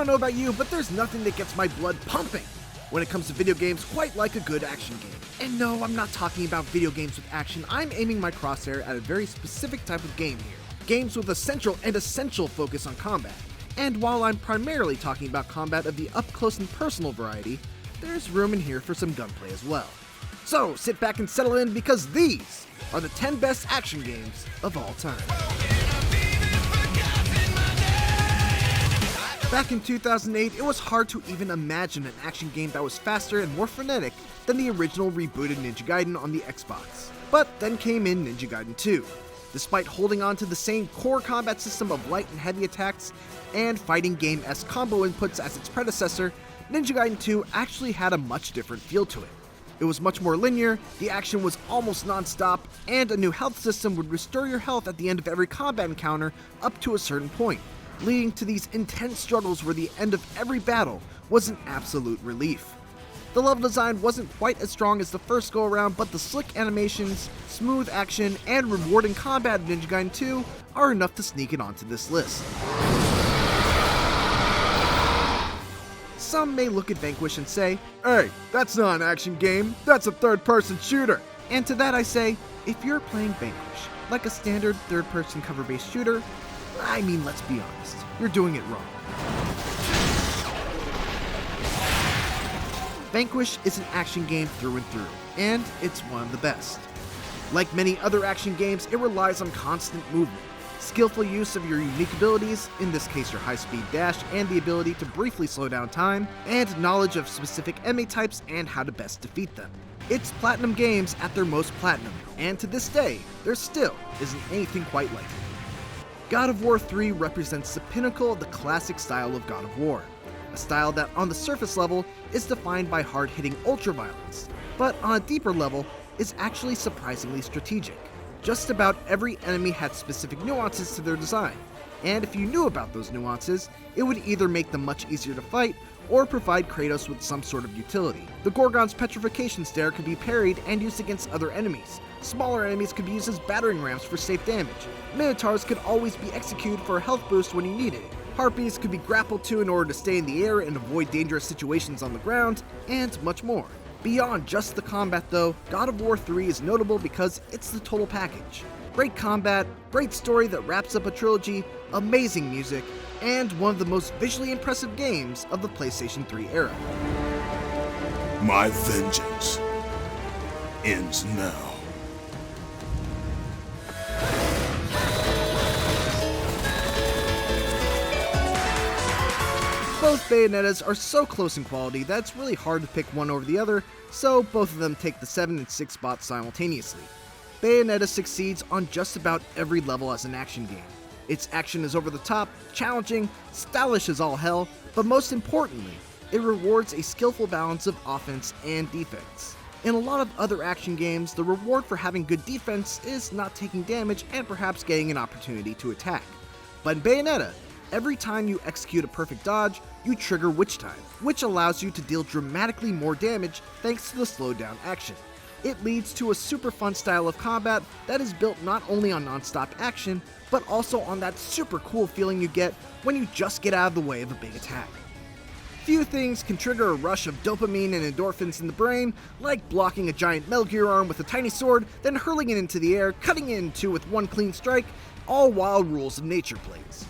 don't know about you, but there's nothing that gets my blood pumping when it comes to video games quite like a good action game. And no, I'm not talking about video games with action. I'm aiming my crosshair at a very specific type of game here. Games with a central and essential focus on combat. And while I'm primarily talking about combat of the up-close and personal variety, there's room in here for some gunplay as well. So sit back and settle in, because these are the 10 best action games of all time. Back in 2008, it was hard to even imagine an action game that was faster and more frenetic than the original rebooted Ninja Gaiden on the Xbox. But then came in Ninja Gaiden 2. Despite holding on to the same core combat system of light and heavy attacks and fighting game-esque combo inputs as its predecessor, Ninja Gaiden 2 actually had a much different feel to it. It was much more linear, the action was almost non-stop, and a new health system would restore your health at the end of every combat encounter up to a certain point, leading to these intense struggles where the end of every battle was an absolute relief. The level design wasn't quite as strong as the first go-around, but the slick animations, smooth action, and rewarding combat of Ninja Gaiden 2 are enough to sneak it onto this list. Some may look at Vanquish and say, "Hey, that's not an action game, that's a third-person shooter." And to that I say, if you're playing Vanquish like a standard third-person cover-based shooter, I mean, let's be honest, you're doing it wrong. Vanquish is an action game through and through, and it's one of the best. Like many other action games, it relies on constant movement, skillful use of your unique abilities, in this case your high-speed dash and the ability to briefly slow down time, and knowledge of specific enemy types and how to best defeat them. It's Platinum games at their most platinum, and to this day, there still isn't anything quite like it. God of War 3 represents the pinnacle of the classic style of God of War, a style that on the surface level is defined by hard-hitting ultra-violence, but on a deeper level is actually surprisingly strategic. Just about every enemy had specific nuances to their design, and if you knew about those nuances, it would either make them much easier to fight or provide Kratos with some sort of utility. The Gorgon's petrification stare could be parried and used against other enemies. Smaller enemies could be used as battering rams for safe damage. Minotaurs could always be executed for a health boost when you needed it. Harpies could be grappled to in order to stay in the air and avoid dangerous situations on the ground, and much more. Beyond just the combat though, God of War 3 is notable because it's the total package. Great combat, great story that wraps up a trilogy, amazing music, and one of the most visually impressive games of the PlayStation 3 era. My vengeance ends now. Both Bayonettas are so close in quality that it's really hard to pick one over the other, so both of them take the 7 and 6 spots simultaneously. Bayonetta succeeds on just about every level as an action game. Its action is over the top, challenging, stylish as all hell, but most importantly, it rewards a skillful balance of offense and defense. In a lot of other action games, the reward for having good defense is not taking damage and perhaps getting an opportunity to attack. But in Bayonetta, every time you execute a perfect dodge, you trigger Witch Time, which allows you to deal dramatically more damage thanks to the slowed down action. It leads to a super fun style of combat that is built not only on non-stop action, but also on that super cool feeling you get when you just get out of the way of a big attack. Few things can trigger a rush of dopamine and endorphins in the brain, like blocking a giant Metal Gear arm with a tiny sword, then hurling it into the air, cutting it in two with one clean strike, all while Rules of Nature plays.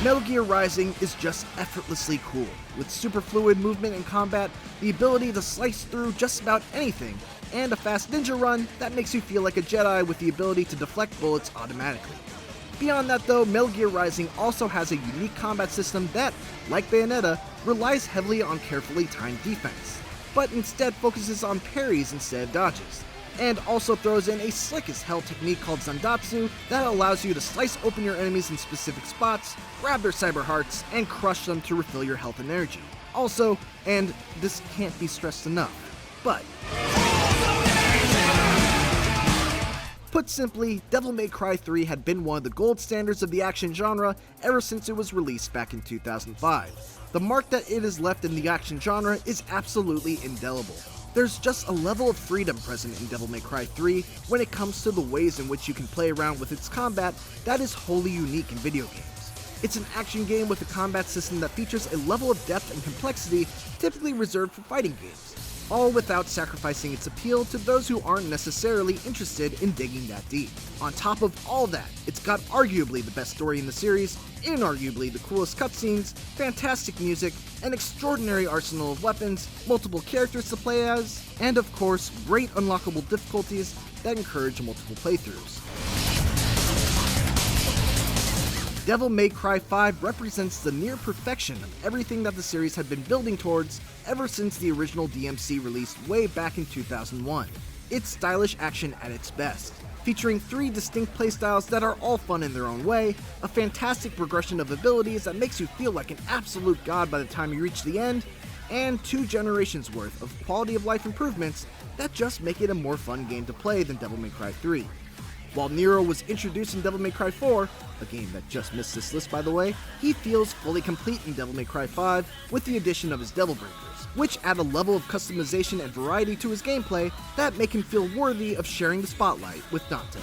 Metal Gear Rising is just effortlessly cool, with super fluid movement and combat, the ability to slice through just about anything, and a fast ninja run that makes you feel like a Jedi with the ability to deflect bullets automatically. Beyond that though, Metal Gear Rising also has a unique combat system that, like Bayonetta, relies heavily on carefully timed defense, but instead focuses on parries instead of dodges, and also throws in a slick as hell technique called Zandatsu that allows you to slice open your enemies in specific spots, grab their cyber hearts, and crush them to refill your health and energy. Also, and this can't be stressed enough, but put simply, Devil May Cry 3 had been one of the gold standards of the action genre ever since it was released back in 2005. The mark that it has left in the action genre is absolutely indelible. There's just a level of freedom present in Devil May Cry 3 when it comes to the ways in which you can play around with its combat that is wholly unique in video games. It's an action game with a combat system that features a level of depth and complexity typically reserved for fighting games, all without sacrificing its appeal to those who aren't necessarily interested in digging that deep. On top of all that, it's got arguably the best story in the series, inarguably the coolest cutscenes, fantastic music, an extraordinary arsenal of weapons, multiple characters to play as, and of course, great unlockable difficulties that encourage multiple playthroughs. Devil May Cry 5 represents the near perfection of everything that the series had been building towards ever since the original DMC released way back in 2001. It's stylish action at its best, featuring 3 distinct playstyles that are all fun in their own way, a fantastic progression of abilities that makes you feel like an absolute god by the time you reach the end, and 2 generations worth of quality of life improvements that just make it a more fun game to play than Devil May Cry 3. While Nero was introduced in Devil May Cry 4, a game that just missed this list by the way, he feels fully complete in Devil May Cry 5 with the addition of his Devil Breakers, which add a level of customization and variety to his gameplay that make him feel worthy of sharing the spotlight with Dante.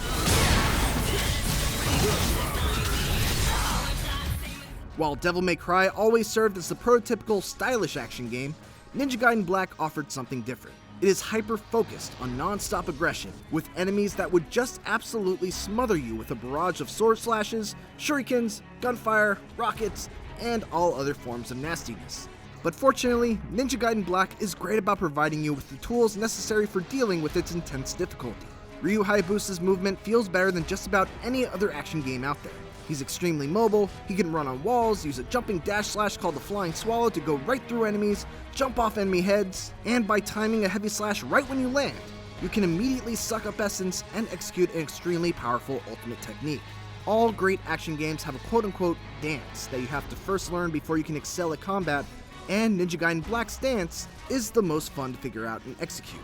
While Devil May Cry always served as the prototypical stylish action game, Ninja Gaiden Black offered something different. It is hyper-focused on non-stop aggression, with enemies that would just absolutely smother you with a barrage of sword slashes, shurikens, gunfire, rockets, and all other forms of nastiness. But fortunately, Ninja Gaiden Black is great about providing you with the tools necessary for dealing with its intense difficulty. Ryu Hayabusa's movement feels better than just about any other action game out there. He's extremely mobile, he can run on walls, use a jumping dash slash called the Flying Swallow to go right through enemies, jump off enemy heads, and by timing a heavy slash right when you land, you can immediately suck up essence and execute an extremely powerful ultimate technique. All great action games have a quote-unquote dance that you have to first learn before you can excel at combat, and Ninja Gaiden Black's dance is the most fun to figure out and execute.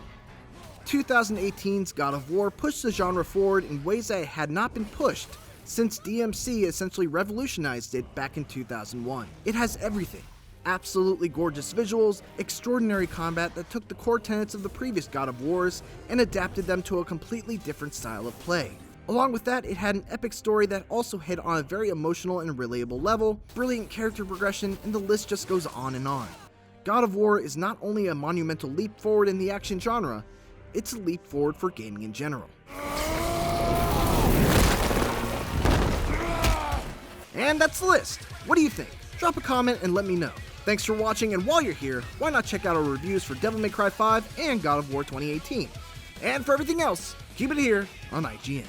2018's God of War pushed the genre forward in ways that it had not been pushed since DMC essentially revolutionized it back in 2001. It has everything. Absolutely gorgeous visuals, extraordinary combat that took the core tenets of the previous God of Wars and adapted them to a completely different style of play. Along with that, it had an epic story that also hit on a very emotional and relatable level, brilliant character progression, and the list just goes on and on. God of War is not only a monumental leap forward in the action genre, it's a leap forward for gaming in general. And that's the list. What do you think? Drop a comment and let me know. Thanks for watching, and while you're here, why not check out our reviews for Devil May Cry 5 and God of War 2018. And for everything else, keep it here on IGN.